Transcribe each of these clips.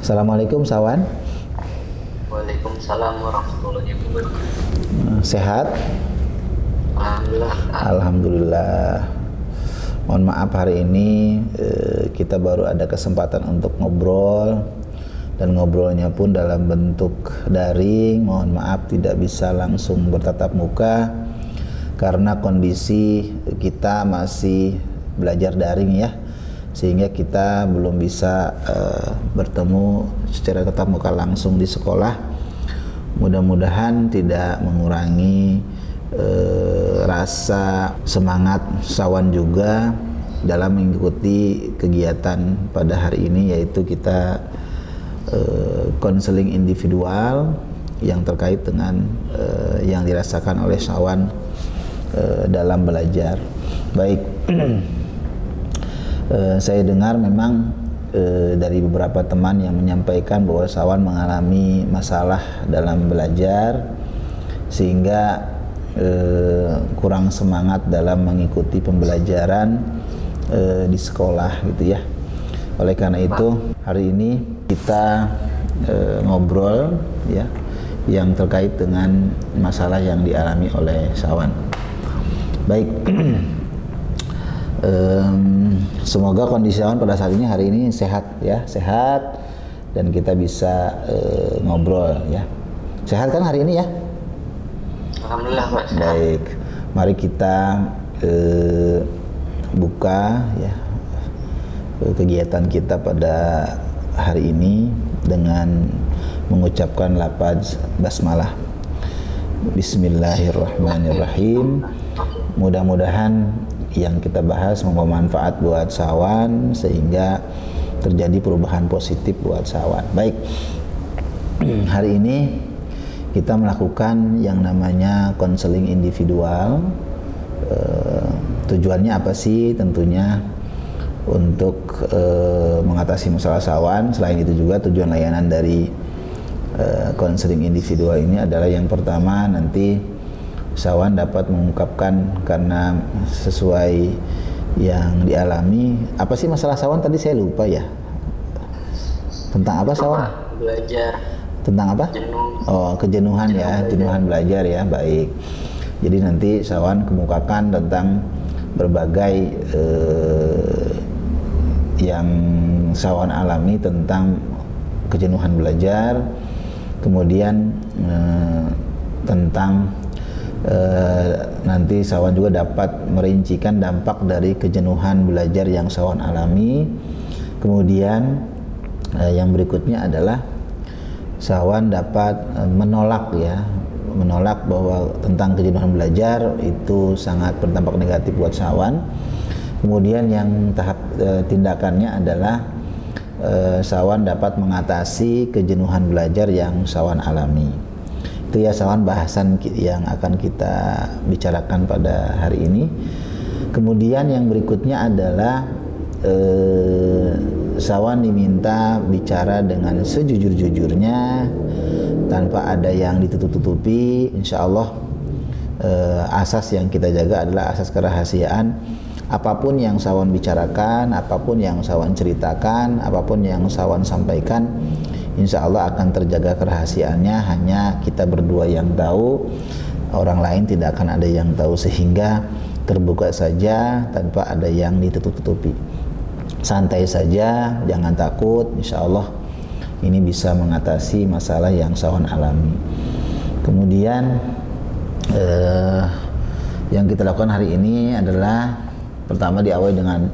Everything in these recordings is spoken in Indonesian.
Assalamualaikum Sawan. Waalaikumsalam warahmatullahi wabarakatuh. Sehat? Alhamdulillah. Alhamdulillah. Mohon maaf hari ini kita baru ada kesempatan untuk ngobrol, dan ngobrolnya pun dalam bentuk daring. Mohon maaf tidak bisa langsung bertatap muka karena kondisi kita masih belajar daring ya, sehingga kita belum bisa bertemu secara tatap muka langsung di sekolah. Mudah-mudahan tidak mengurangi rasa semangat Sawan juga dalam mengikuti kegiatan pada hari ini, yaitu kita konseling individual yang terkait dengan yang dirasakan oleh Sawan dalam belajar. Baik. Saya dengar memang dari beberapa teman yang menyampaikan bahwa Sawan mengalami masalah dalam belajar sehingga kurang semangat dalam mengikuti pembelajaran di sekolah gitu ya. Oleh karena itu hari ini kita ngobrol ya yang terkait dengan masalah yang dialami oleh Sawan. Baik. Semoga kondisi Sawan pada saat ini hari ini sehat ya, sehat, dan kita bisa ngobrol ya. Sehat kan hari ini ya? Alhamdulillah Pak. Baik, mari kita buka ya kegiatan kita pada hari ini dengan mengucapkan lafaz basmalah. Bismillahirrahmanirrahim. Mudah-mudahan yang kita bahas membawa manfaat buat Sawan sehingga terjadi perubahan positif buat Sawan. Baik, hari ini kita melakukan yang namanya konseling individual. Tujuannya apa sih? Tentunya untuk mengatasi masalah Sawan. Selain itu juga tujuan layanan dari konseling individual ini adalah yang pertama, nanti Sawan dapat mengungkapkan karena sesuai yang dialami. Apa sih masalah Sawan tadi, saya lupa ya. Tentang apa Sawan? Belajar. Tentang apa? Jenuh. Oh, kejenuhan ya, jenuhan belajar ya. Baik. Jadi nanti Sawan kemukakan tentang berbagai yang Sawan alami tentang kejenuhan belajar. Kemudian tentang nanti Sawan juga dapat merincikan dampak dari kejenuhan belajar yang Sawan alami. Kemudian yang berikutnya adalah Sawan dapat menolak bahwa tentang kejenuhan belajar itu sangat berdampak negatif buat Sawan. Kemudian yang tahap tindakannya adalah Sawan dapat mengatasi kejenuhan belajar yang Sawan alami. Itu ya Sawan bahasan yang akan kita bicarakan pada hari ini. Kemudian yang berikutnya adalah Sawan diminta bicara dengan sejujur-jujurnya tanpa ada yang ditutup-tutupi. Insya Allah asas yang kita jaga adalah asas kerahasiaan. Apapun yang Sawan bicarakan, apapun yang Sawan ceritakan, apapun yang Sawan sampaikan, insya Allah akan terjaga kerahasiaannya. Hanya kita berdua yang tahu, orang lain tidak akan ada yang tahu, sehingga terbuka saja tanpa ada yang ditutup-tutupi. Santai saja, jangan takut, insya Allah ini bisa mengatasi masalah yang Sawan alami. Kemudian yang kita lakukan hari ini adalah pertama diawali dengan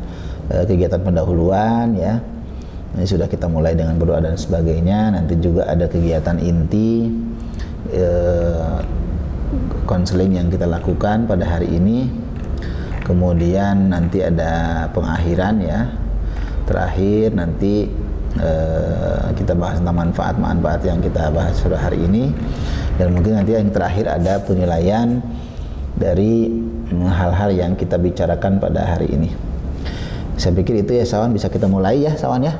kegiatan pendahuluan ya. Ini sudah kita mulai dengan berdoa dan sebagainya. Nanti juga ada kegiatan inti konseling yang kita lakukan pada hari ini. Kemudian nanti ada pengakhiran ya. Terakhir nanti kita bahas tentang manfaat yang kita bahas pada hari ini. Dan mungkin nanti yang terakhir ada penilaian dari hal-hal yang kita bicarakan pada hari ini. Saya pikir itu ya Sawan, bisa kita mulai ya Sawan ya.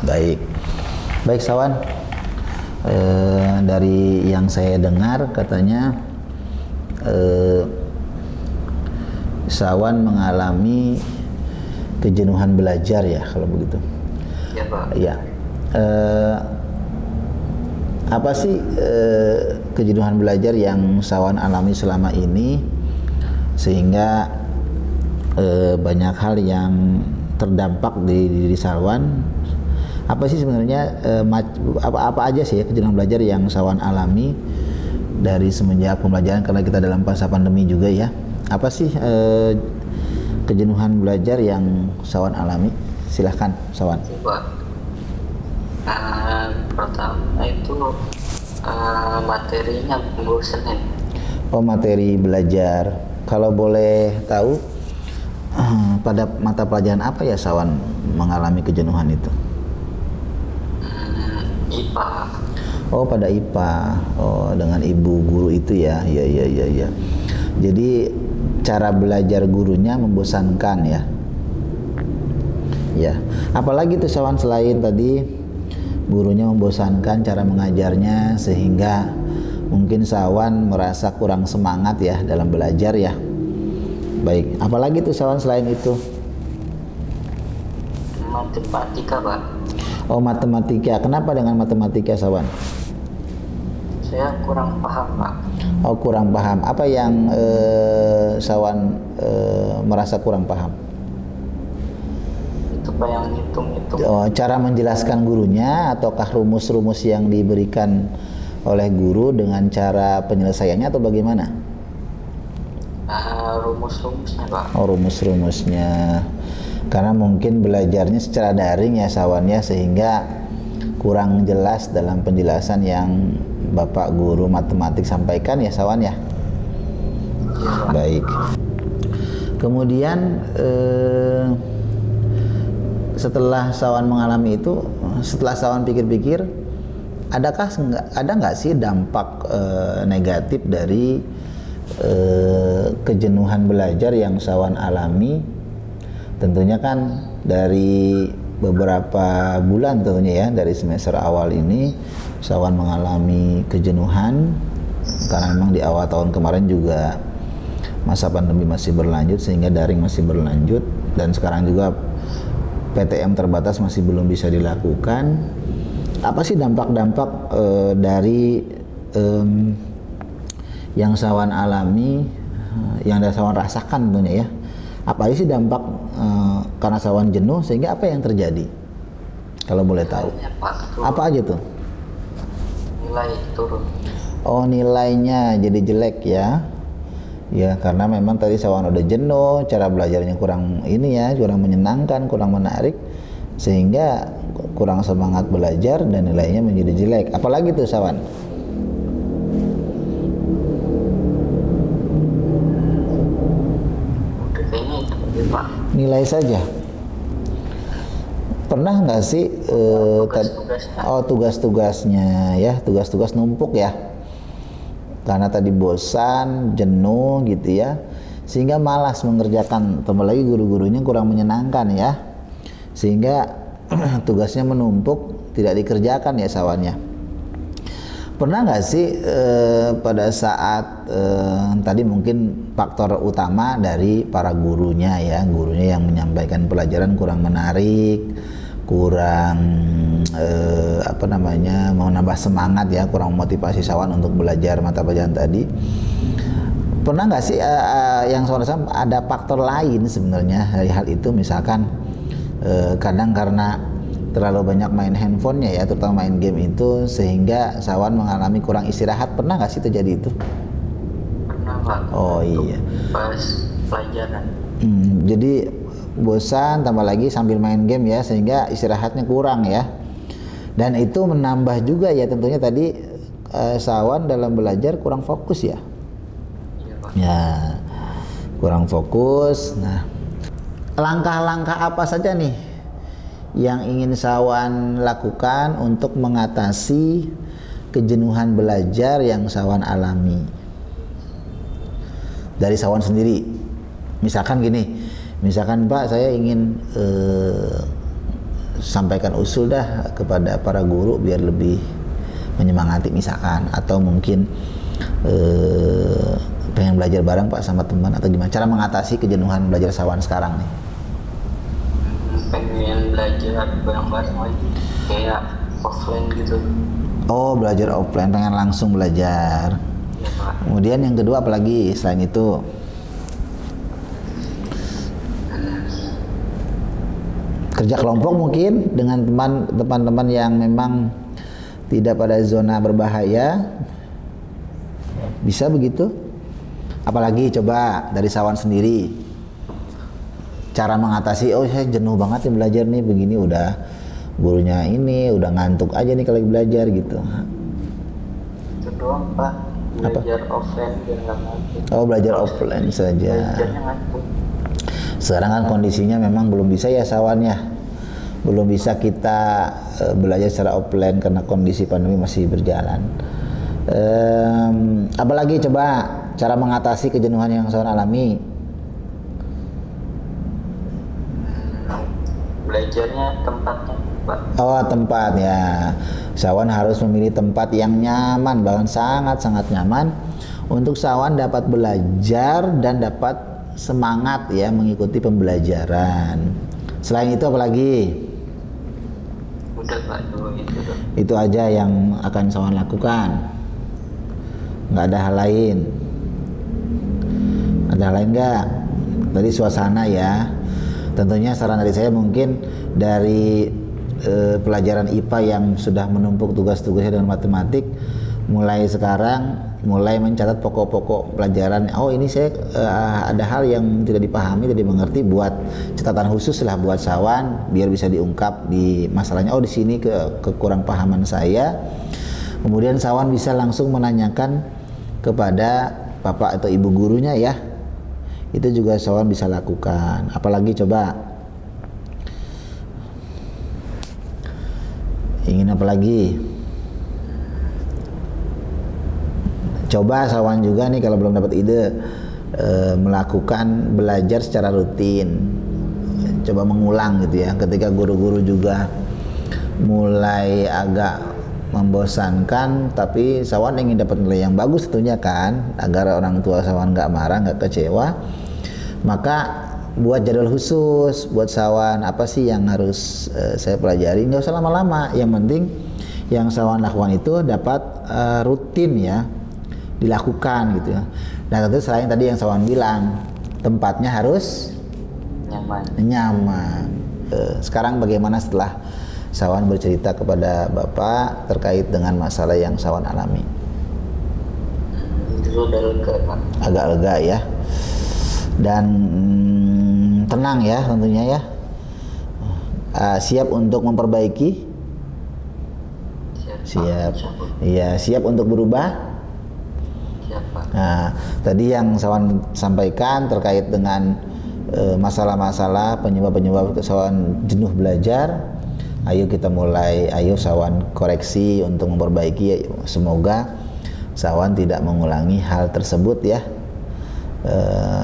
Baik. Baik Sawan, dari yang saya dengar katanya Sawan mengalami kejenuhan belajar ya kalau begitu. Ya Pak. Ya. Apa sih kejenuhan belajar yang Sawan alami selama ini sehingga banyak hal yang terdampak di diri Sawan? Apa sih sebenarnya apa aja sih ya kejenuhan belajar yang Sawan alami dari semenjak pembelajaran, karena kita dalam masa pandemi juga ya? Apa sih kejenuhan belajar yang Sawan alami? Silahkan Sawan. Pak. Pertama itu materinya membosankan. Oh, materi belajar. Kalau boleh tahu pada mata pelajaran apa ya Sawan mengalami kejenuhan itu? IPA. Oh, pada IPA. Oh, dengan ibu guru itu ya. Ya. Jadi cara belajar gurunya membosankan ya. Ya. Apalagi tuh Sawan selain tadi gurunya membosankan, cara mengajarnya sehingga mungkin Sawan merasa kurang semangat ya dalam belajar ya. Baik, apalagi tuh Sawan selain itu? Matematika Pak. Oh, matematika. Kenapa dengan matematika Sawan? Saya kurang paham Pak. Oh, kurang paham. Apa yang Sawan merasa kurang paham? Itu Pak yang hitung-hitung. Oh, cara menjelaskan gurunya ataukah rumus-rumus yang diberikan oleh guru dengan cara penyelesaiannya atau bagaimana? Rumus-rumusnya Pak. Oh, rumus-rumusnya. Karena mungkin belajarnya secara daring ya Sawan ya, sehingga kurang jelas dalam penjelasan yang Bapak guru matematik sampaikan ya Sawan ya. Baik. Kemudian setelah Sawan mengalami itu, setelah Sawan pikir-pikir, ada nggak sih dampak negatif dari kejenuhan belajar yang Sawan alami? Tentunya kan dari beberapa bulan tentunya ya, dari semester awal ini Sawan mengalami kejenuhan karena memang di awal tahun kemarin juga masa pandemi masih berlanjut sehingga daring masih berlanjut, dan sekarang juga PTM terbatas masih belum bisa dilakukan. Apa sih dampak-dampak dari yang Sawan alami, yang Sawan rasakan tentunya ya? Apa sih dampak karena Sawan jenuh sehingga apa yang terjadi? Kalau boleh tahu. Apa aja tuh? Nilai turun. Oh, nilainya jadi jelek ya. Ya, karena memang tadi Sawan udah jenuh, cara belajarnya kurang kurang menyenangkan, kurang menarik, sehingga kurang semangat belajar dan nilainya menjadi jelek. Apalagi tuh Sawan? Kayaknya itu Pak. Nilai saja. Pernah nggak sih tugas-tugasnya ya, tugas-tugas numpuk ya? Karena tadi bosan, jenuh gitu ya, sehingga malas mengerjakan, tambah lagi guru-gurunya kurang menyenangkan ya, sehingga tugasnya menumpuk, tidak dikerjakan ya Sawannya. Pernah nggak sih pada saat tadi mungkin faktor utama dari para gurunya ya, gurunya yang menyampaikan pelajaran kurang menarik, kurang mau nambah semangat ya, kurang motivasi Sawan untuk belajar mata pelajaran tadi. Pernah nggak sih yang Sawan rasa ada faktor lain sebenarnya dari hal itu? Misalkan kadang karena terlalu banyak main handphonenya ya, terutama main game itu, sehingga Sawan mengalami kurang istirahat. Pernah nggak sih terjadi itu? Pernah Pak. Oh iya. Pas pelajaran. Jadi bosan, tambah lagi sambil main game ya, sehingga istirahatnya kurang ya. Dan itu menambah juga ya tentunya tadi Sawan dalam belajar kurang fokus ya. Iya Pak. Ya, kurang fokus. Nah, langkah-langkah apa saja nih yang ingin Sawan lakukan untuk mengatasi kejenuhan belajar yang Sawan alami? Dari Sawan sendiri. Misalkan gini, misalkan Pak, saya ingin sampaikan usul dah kepada para guru biar lebih menyemangati misalkan, atau mungkin pengen belajar bareng Pak sama teman, atau gimana cara mengatasi kejenuhan belajar sawan sekarang nih? Pengen belajar bareng-bareng lagi kayak offline gitu. Oh, belajar offline, pengen langsung belajar. Ya Pak. Kemudian yang kedua apalagi selain itu? Kerja kelompok mungkin dengan teman-teman yang memang tidak pada zona berbahaya, bisa begitu? Apalagi coba dari Sawan sendiri, cara mengatasi, oh saya jenuh banget nih belajar nih begini, udah gurunya ini udah ngantuk aja nih kalau lagi belajar gitu. Itu doang Pak, belajar offline biar nggak ngantuk. Oh, belajar offline saja. Belajarnya ngantuk. Sekarang kan kondisinya memang belum bisa ya Sawan ya, belum bisa kita belajar secara offline karena kondisi pandemi masih berjalan. Apalagi coba cara mengatasi kejenuhan yang Sawan alami? Belajarnya tempatnya Pak. Oh, tempat ya. Sawan harus memilih tempat yang nyaman, bahkan sangat-sangat nyaman untuk Sawan dapat belajar dan dapat semangat ya mengikuti pembelajaran. Selain itu apalagi? Udah Pak, dulu itu dong. Itu aja yang akan Sawan lakukan. Nggak ada hal lain. Ada hal lain nggak? Tadi suasana ya. Tentunya saran dari saya mungkin dari pelajaran IPA yang sudah menumpuk tugas-tugasnya dengan matematik, mulai sekarang mulai mencatat pokok-pokok pelajaran. Oh ini saya ada hal yang tidak dipahami, tidak dimengerti, buat catatan khusus lah buat Sawan biar bisa diungkap di masalahnya. Oh di sini kekurang pahaman saya. Kemudian Sawan bisa langsung menanyakan kepada bapak atau ibu gurunya ya. Itu juga Sawan bisa lakukan. Apalagi coba? Ingin apa lagi? Coba Sawan juga nih kalau belum dapat ide melakukan belajar secara rutin. Coba mengulang gitu ya. Ketika guru-guru juga mulai agak membosankan, tapi Sawan ingin dapat nilai yang bagus tentunya kan, agar orang tua Sawan nggak marah, nggak kecewa, maka buat jadwal khusus buat Sawan, apa sih yang harus saya pelajari, nggak usah lama-lama, yang penting yang Sawan lakukan itu dapat rutin ya dilakukan gitu ya. Nah tentu selain tadi yang Sawan bilang, tempatnya harus nyaman. Sekarang bagaimana setelah Sawan bercerita kepada Bapak terkait dengan masalah yang Sawan alami? Itu udah lega Pak. Agak lega ya, dan tenang ya tentunya ya. Siap untuk memperbaiki? Siap. Iya, siap untuk berubah? Siap Pak. Nah, tadi yang Sawan sampaikan terkait dengan masalah-masalah penyebab-penyebab Sawan jenuh belajar. Ayo kita mulai, ayo Sawan koreksi untuk memperbaiki. Semoga Sawan tidak mengulangi hal tersebut ya.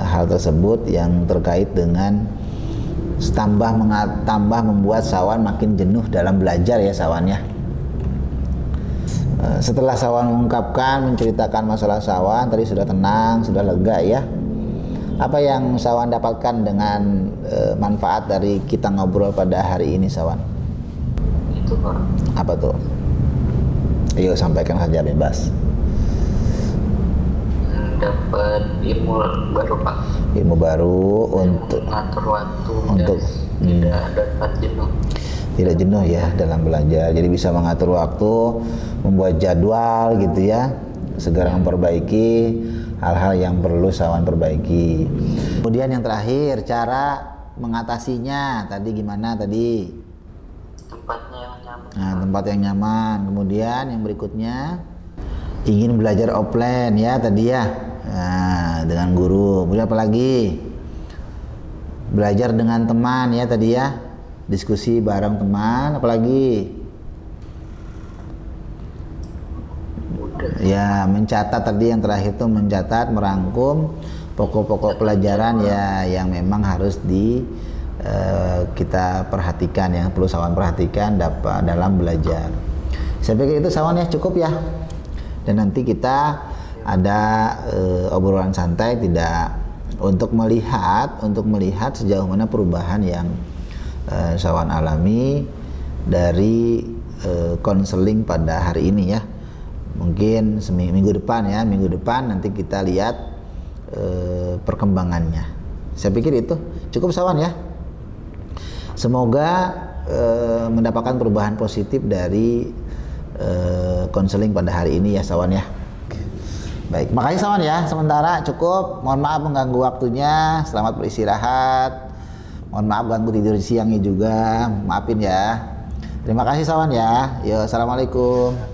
Hal tersebut yang terkait dengan tambah membuat Sawan makin jenuh dalam belajar ya Sawan ya. Setelah Sawan mengungkapkan, menceritakan masalah Sawan, tadi sudah tenang, sudah lega ya. Apa yang Sawan dapatkan dengan manfaat dari kita ngobrol pada hari ini Sawan? Itu Pak. Apa tuh? Ayo sampaikan saja bebas. Dapat ilmu baru Pak. Ilmu baru untuk mengatur waktu untuk dan tidak dapat jenuh. Tidak jenuh ya dalam belajar. Jadi bisa mengatur waktu, membuat jadwal gitu ya. Segera memperbaiki hal-hal yang perlu Sawan perbaiki. Kemudian yang terakhir, cara mengatasinya tadi gimana tadi? Tempatnya yang nyaman. Nah, tempat yang nyaman. Kemudian yang berikutnya, ingin belajar offline ya tadi ya. Nah, dengan guru. Kemudian apa lagi? Belajar dengan teman ya tadi ya. Diskusi bareng teman, apalagi? Ya, mencatat tadi yang terakhir tuh mencatat, merangkum pokok-pokok pelajaran ya yang memang harus kita perhatikan, yang perlu Sawan perhatikan dalam belajar. Saya pikir itu Sawan ya, cukup ya. Dan nanti kita ada obrolan santai tidak untuk melihat sejauh mana perubahan yang Sawan alami dari konseling pada hari ini ya. Mungkin minggu depan nanti kita lihat perkembangannya. Saya pikir itu cukup Sawan ya. Semoga mendapatkan perubahan positif dari konseling pada hari ini ya Sawan ya. Baik, makasih Sawan ya. Sementara cukup. Mohon maaf mengganggu waktunya. Selamat beristirahat. Mohon maaf ganggu tidur siangnya juga. Maafin ya. Terima kasih Sawan ya. Yo, assalamualaikum.